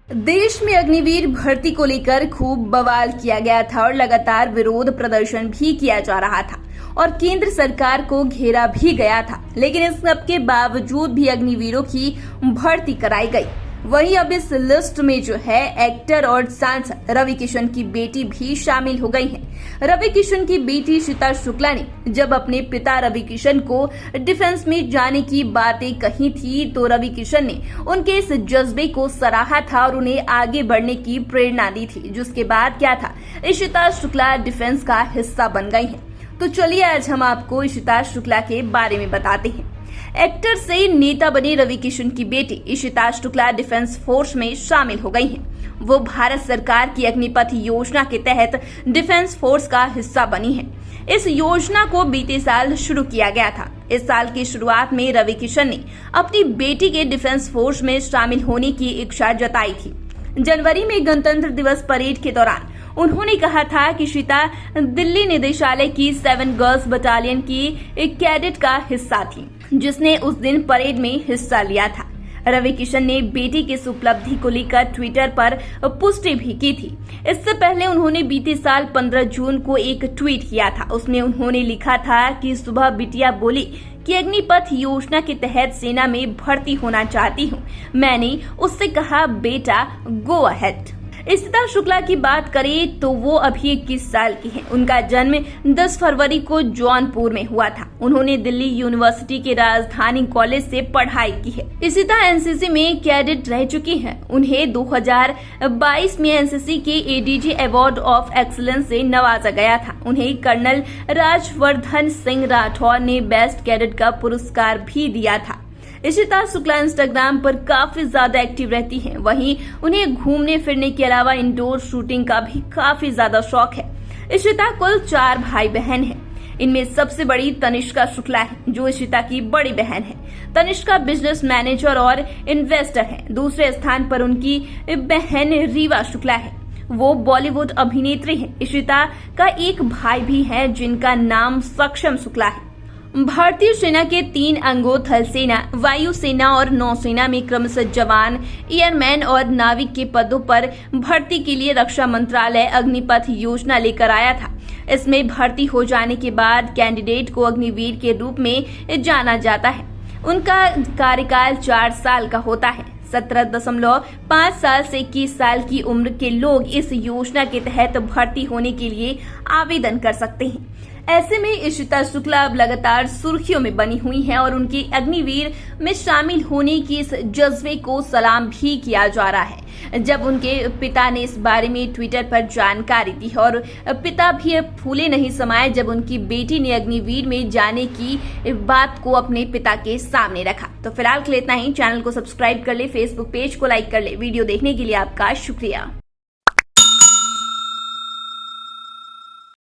देश में अग्निवीर भर्ती को लेकर खूब बवाल किया गया था और लगातार विरोध प्रदर्शन भी किया जा रहा था और केंद्र सरकार को घेरा भी गया था। लेकिन इस सब के बावजूद भी अग्निवीरों की भर्ती कराई गई। वहीं अब इस लिस्ट में जो है एक्टर और सांसद रवि किशन की बेटी भी शामिल हो गई हैं। रवि किशन की बेटी इशिता शुक्ला ने जब अपने पिता रवि किशन को डिफेंस में जाने की बातें कही थी तो रवि किशन ने उनके इस जज्बे को सराहा था और उन्हें आगे बढ़ने की प्रेरणा दी थी, जिसके बाद क्या था, इशिता शुक्ला डिफेंस का हिस्सा बन गई है। तो चलिए आज हम आपको इशिता शुक्ला के बारे में बताते हैं। एक्टर से नेता बने रवि किशन की बेटी इशिता शुक्ला डिफेंस फोर्स में शामिल हो गई हैं। वो भारत सरकार की अग्निपथ योजना के तहत डिफेंस फोर्स का हिस्सा बनी है। इस योजना को बीते साल शुरू किया गया था। इस साल की शुरुआत में रवि किशन ने अपनी बेटी के डिफेंस फोर्स में शामिल होने की इच्छा जताई थी। जनवरी में गणतंत्र दिवस परेड के दौरान उन्होंने कहा था कि इशिता दिल्ली निदेशालय की 7 गर्ल्स बटालियन की एक कैडेट का हिस्सा थी, जिसने उस दिन परेड में हिस्सा लिया था। रवि किशन ने बेटी की इस उपलब्धि को लेकर ट्विटर पर पुष्टि भी की थी। इससे पहले उन्होंने बीते साल 15 जून को एक ट्वीट किया था। उसमें उन्होंने लिखा था कि सुबह बिटिया बोली कि अग्निपथ योजना के तहत सेना में भर्ती होना चाहती हूँ। मैंने उससे कहा बेटा गो अहेड। इशिता शुक्ला की बात करें तो वो अभी 21 साल की हैं। उनका जन्म 10 फरवरी को जौनपुर में हुआ था। उन्होंने दिल्ली यूनिवर्सिटी के राजधानी कॉलेज से पढ़ाई की है। इशिता एनसीसी में कैडेट रह चुकी हैं। उन्हें 2022 में एनसीसी के एडीजी अवार्ड ऑफ एक्सीलेंस से नवाजा गया था। उन्हें कर्नल राजवर्धन सिंह राठौर ने बेस्ट कैडेट का पुरस्कार भी दिया था। इशिता शुक्ला इंस्टाग्राम पर काफी ज्यादा एक्टिव रहती हैं। वहीं उन्हें घूमने फिरने के अलावा इंडोर शूटिंग का भी काफी ज्यादा शौक है। इशिता कुल 4 भाई बहन हैं। इनमें सबसे बड़ी तनिष्का शुक्ला है, जो इशिता की बड़ी बहन है। तनिष्का बिजनेस मैनेजर और इन्वेस्टर है। दूसरे स्थान पर उनकी बहन रीवा शुक्ला है। वो बॉलीवुड अभिनेत्री है। इशिता का एक भाई भी है, जिनका नाम सक्षम शुक्ला है। भारतीय सेना के 3 अंगों थल सेना, वायु सेना और नौसेना में क्रमशः जवान, एयरमैन और नाविक के पदों पर भर्ती के लिए रक्षा मंत्रालय अग्निपथ योजना लेकर आया था। इसमें भर्ती हो जाने के बाद कैंडिडेट को अग्निवीर के रूप में जाना जाता है। उनका कार्यकाल 4 साल का होता है। 17.5 साल से 21 साल की उम्र के लोग इस योजना के तहत भर्ती होने के लिए आवेदन कर सकते हैं। ऐसे में इशिता शुक्ला अब लगातार सुर्खियों में बनी हुई हैं और उनकी अग्निवीर में शामिल होने की इस जज्बे को सलाम भी किया जा रहा है। जब उनके पिता ने इस बारे में ट्विटर पर जानकारी दी और पिता भी फूले नहीं समाये जब उनकी बेटी ने अग्निवीर में जाने की बात को अपने पिता के सामने रखा। तो फिलहाल के लिए इतना ही। चैनल को सब्सक्राइब कर ले, फेसबुक पेज को लाइक कर ले। वीडियो देखने के लिए आपका शुक्रिया।